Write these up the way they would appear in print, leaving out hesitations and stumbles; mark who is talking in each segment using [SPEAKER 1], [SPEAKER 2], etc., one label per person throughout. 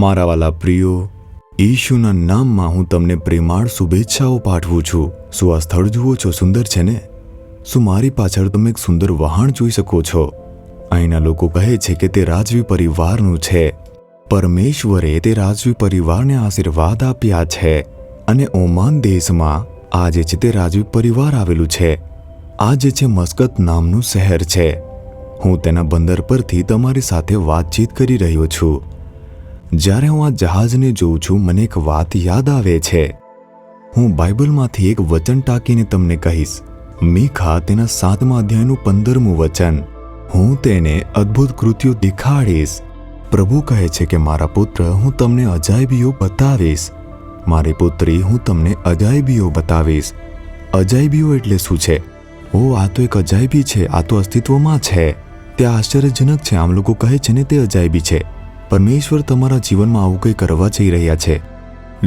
[SPEAKER 1] મારા વાલા પ્રિયો, ઈશુના નામમાં હું તમને પ્રેમાળ શુભેચ્છાઓ પાઠવું છું. શું આ સ્થળ જુઓ છો? સુંદર છે ને? શું મારી પાછળ તમે એક સુંદર વહાણ જોઈ શકો છો? અહીંના લોકો કહે છે કે તે રાજવી પરિવારનું છે. પરમેશ્વરે તે રાજવી પરિવારને આશીર્વાદ આપ્યા છે અને ઓમાન દેશમાં આ જે છે તે રાજવી પરિવાર આવેલું છે. આ જે છે મસ્કત નામનું શહેર છે. હું તેના બંદર પરથી તમારી સાથે વાતચીત કરી રહ્યો છું. જ્યારે હું આ જહાજને જોઉં છું, મને એક વાત યાદ આવે છે. હું બાઇબલમાંથી એક વચન ટાંકીને તમને કહીશ. મીખા તેના 7મા અધ્યાયનું 15મું વચન. હું તેને અદ્ભુત કૃત્યો દેખાડીશ. પ્રભુ કહે છે કે મારા પુત્ર, હું તમને અજાયબીઓ બતાવીશ. મારી પુત્રી, હું તમને અજાયબીઓ બતાવીશ. અજાયબીઓ એટલે શું છે? ઓ, આ તો એક અજાયબી છે. આ તો અસ્તિત્વમાં છે. તે આશ્ચર્યજનક છે. આમ લોકો કહે છે ને તે અજાયબી છે. પરમેશ્વર તમારા જીવનમાં આવું કંઈ કરવા જઈ રહ્યા છે.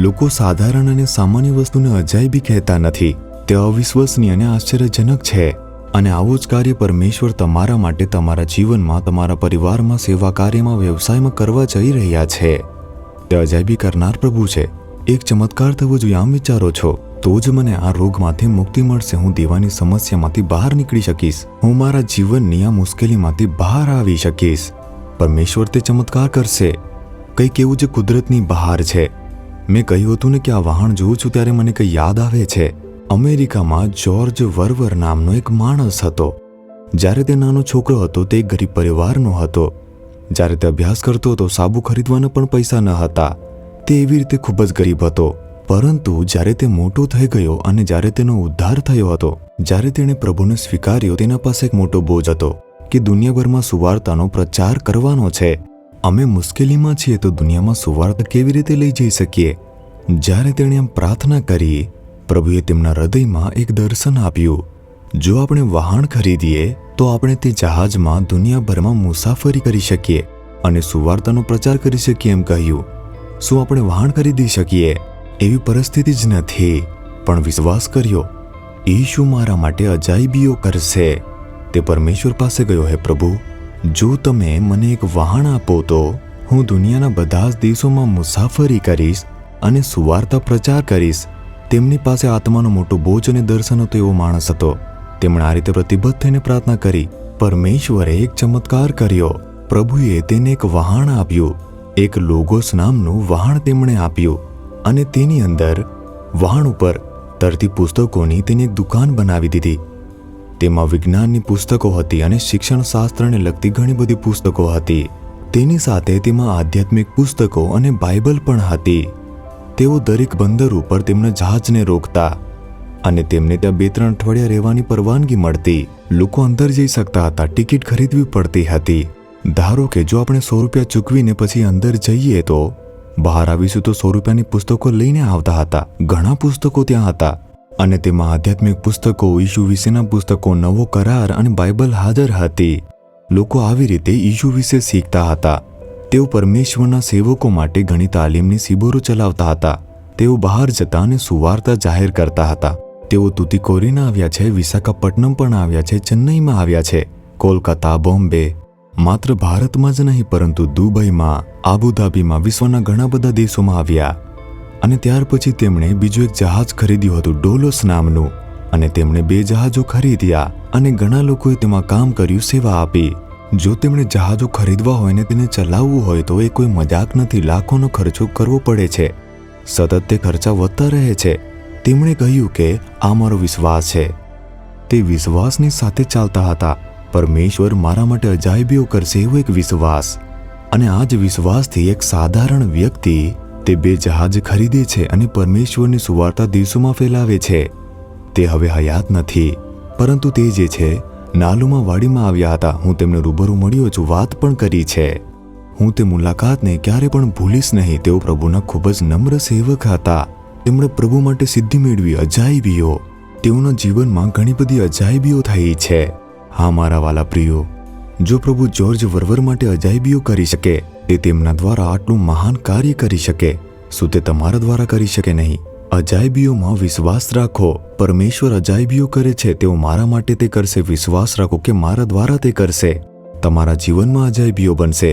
[SPEAKER 1] લોકો સાધારણ અને સામાન્ય વસ્તુને અજાયબી કહેતા નથી. તે અવિશ્વસનીય અને આશ્ચર્યજનક છે. અને આવું જ કાર્ય પરમેશ્વર તમારા માટે તમારા જીવનમાં, તમારા પરિવારમાં, સેવા કાર્યમાં, વ્યવસાયમાં કરવા જઈ રહ્યા છે. તે અજાયબી કરનાર પ્રભુ છે. એક ચમત્કાર થવો જોઈએ આમ વિચારો છો તો જ મને આ રોગમાંથી મુક્તિ મળશે. હું દેવાની સમસ્યામાંથી બહાર નીકળી શકીશ. હું મારા જીવનની આ મુશ્કેલીમાંથી બહાર આવી શકીશ. પરમેશ્વર તે ચમત્કાર કરશે. કંઈક એવું જે કુદરતની બહાર છે. મેં કહ્યું હતું ને કે આ વહાણ જોઉં છું ત્યારે મને કંઈ યાદ આવે છે. અમેરિકામાં જ્યોર્જ વર્વર નામનો એક માણસ હતો. જ્યારે તે નાનો છોકરો હતો તે એક ગરીબ પરિવારનો હતો. જ્યારે તે અભ્યાસ કરતો હતો, સાબુ ખરીદવાના પણ પૈસા ન હતા. તે એવી રીતે ખૂબ જ ગરીબ હતો. પરંતુ જ્યારે તે મોટો થઈ ગયો અને જ્યારે તેનો ઉદ્ધાર થયો હતો, જ્યારે તેણે પ્રભુને સ્વીકાર્યો, તેના પાસે એક મોટો બોજ હતો કે દુનિયાભરમાં સુવાર્તાનો પ્રચાર કરવાનો છે. અમે મુશ્કેલીમાં છીએ તો દુનિયામાં સુવાર્તા કેવી રીતે લઈ જઈ શકીએ? જ્યારે તેણે આમ પ્રાર્થના કરી, પ્રભુએ તેમના હૃદયમાં એક દર્શન આપ્યું. જો આપણે વહાણ ખરીદીએ તો આપણે તે જહાજમાં દુનિયાભરમાં મુસાફરી કરી શકીએ અને સુવાર્તાનો પ્રચાર કરી શકીએ એમ કહ્યું. શું આપણે વહાણ ખરીદી શકીએ? એવી પરિસ્થિતિ જ નથી. પણ વિશ્વાસ કર્યો, ઈશુ મારા માટે અજાયબીઓ કરશે. તે પરમેશ્વર પાસે ગયો, હે પ્રભુ, જો તમે મને એક વહાણ આપો તો હું દુનિયાના બધા જ દેશોમાં મુસાફરી કરીશ અને સુવાર્તા પ્રચાર કરીશ. તેમની પાસે આત્માનો મોટો બોજ અને દર્શન હતો એવો માણસ હતો. તેમણે આ રીતે પ્રતિબદ્ધ થઈને પ્રાર્થના કરી. પરમેશ્વરે એક ચમત્કાર કર્યો. પ્રભુએ તેને એક વહાણ આપ્યું. એક લોગોસ નામનું વહાણ તેમણે આપ્યું અને તેની અંદર વહાણ ઉપર તરતી પુસ્તકોની તેની એક દુકાન બનાવી દીધી. તેમાં વિજ્ઞાનની પુસ્તકો હતી અને શિક્ષણ શાસ્ત્રને લગતી ઘણી બધી પુસ્તકો હતી. તેની સાથે તેમાં આધ્યાત્મિક પુસ્તકો અને બાઇબલ પણ હતી. તેઓ દરેક બંદર ઉપર તેમના જહાજને રોકતા અને તેમને ત્યાં 2-3 અઠવાડિયા રહેવાની પરવાનગી મળતી. લોકો અંદર જઈ શકતા હતા. ટિકિટ ખરીદવી પડતી હતી. ધારો કે જો આપણે 100 રૂપિયા ચૂકવીને પછી અંદર જઈએ તો બહાર આવીશું તો 100 રૂપિયાની પુસ્તકો લઈને આવતા હતા. ઘણા પુસ્તકો ત્યાં હતા અને તેમાં આધ્યાત્મિક પુસ્તકો, ઈશુ વિશેના પુસ્તકો, નવો કરાર અને બાઇબલ હાજર હતી. લોકો આવી રીતે ઈશુ વિશે શીખતા હતા. તેઓ પરમેશ્વરના સેવકો માટે ઘણી તાલીમની શિબિરો ચલાવતા હતા. તેઓ બહાર જતા અને સુવાર્તા જાહેર કરતા હતા. તેઓ તુતિકોરીન આવ્યા છે, વિશાખાપટ્ટનમ પણ આવ્યા છે, ચેન્નઈમાં આવ્યા છે, કોલકાતા, બોમ્બે, માત્ર ભારતમાં જ નહીં પરંતુ દુબઈમાં, આબુધાબીમાં, વિશ્વના ઘણા બધા દેશોમાં આવ્યા. અને ત્યાર પછી તેમણે બીજું એક જહાજ ખરીદ્યું હતું, ડોલોસ નામનું, અને તેમણે 2 જહાજો ખરીદ્યા અને ઘણા લોકોએ તેમાં કામ કર્યું, સેવા આપી. જો તેમણે જહાજો ખરીદવા હોય ને તેને ચલાવવું હોય તો એ કોઈ મજાક નથી. લાખોનો ખર્ચો કરવો પડે છે. સતત તે ખર્ચા વધતા રહે છે. તેમણે કહ્યું કે આ મારો વિશ્વાસ છે. તે વિશ્વાસની સાથે ચાલતા હતા. પરમેશ્વર મારા માટે અજાયબીઓ કરશે એવો એક વિશ્વાસ. અને આ જ વિશ્વાસથી એક સાધારણ વ્યક્તિ તે 2 જહાજ ખરીદે છે અને પરમેશ્વરની સુવાર્તા દેશોમાં ફેલાવે છે. તે હવે હયાત નથી, પરંતુ તે જે છે નાલુમાં વાડીમાં આવ્યા હતા. હું તેમને રૂબરૂ મળ્યો છું, વાત પણ કરી છે. હું તે મુલાકાતને ક્યારે પણ ભૂલીશ નહીં. તેઓ પ્રભુના ખૂબ જ નમ્ર સેવક હતા. તેમણે પ્રભુ માટે સિદ્ધિ મેળવી. અજાયબીઓ, તેઓના જીવનમાં ઘણી બધી અજાયબીઓ થઈ છે. હા મારા વાલા પ્રિયો, જો પ્રભુ જ્યોર્જ વર્વર માટે અજાયબીઓ કરી શકે, તે તેમના દ્વારા આટલું મહાન કાર્ય કરી શકે, શું તે તમારા દ્વારા કરી શકે નહીં? અજાયબીઓમાં વિશ્વાસ રાખો. પરમેશ્વર અજાયબીઓ કરે છે. તેઓ મારા માટે તે કરશે. વિશ્વાસ રાખો કે મારા દ્વારા તે કરશે. તમારા જીવનમાં અજાયબીઓ બનશે.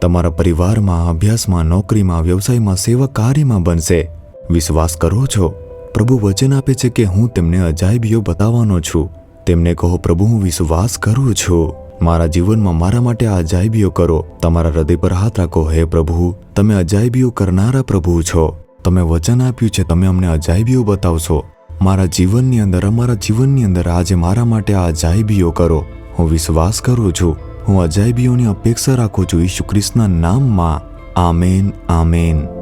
[SPEAKER 1] તમારા પરિવારમાં, અભ્યાસમાં, નોકરીમાં, વ્યવસાયમાં, સેવા કાર્યમાં બનશે. વિશ્વાસ કરો છો? પ્રભુ વચન આપે છે કે હું તેમને અજાયબીઓ બતાવવાનો છું. તેમને કહો, પ્રભુ હું વિશ્વાસ કરું છું, મારા જીવનમાં મારા માટે આ અજાયબીઓ કરો. તમારા હૃદય પર હાથ રાખો. હે પ્રભુ, તમે અજાયબીઓ કરનારા પ્રભુ છો. તમે વચન આપ્યું છે તમે અમને અજાયબીઓ બતાવશો. મારા જીવનની અંદર, અમારા જીવનની અંદર આજે મારા માટે આ અજાયબીઓ કરો. હું વિશ્વાસ કરું છું. હું અજાયબીઓની અપેક્ષા રાખું છું. ઈસુ ખ્રિસ્તના નામમાં. Amen, amen.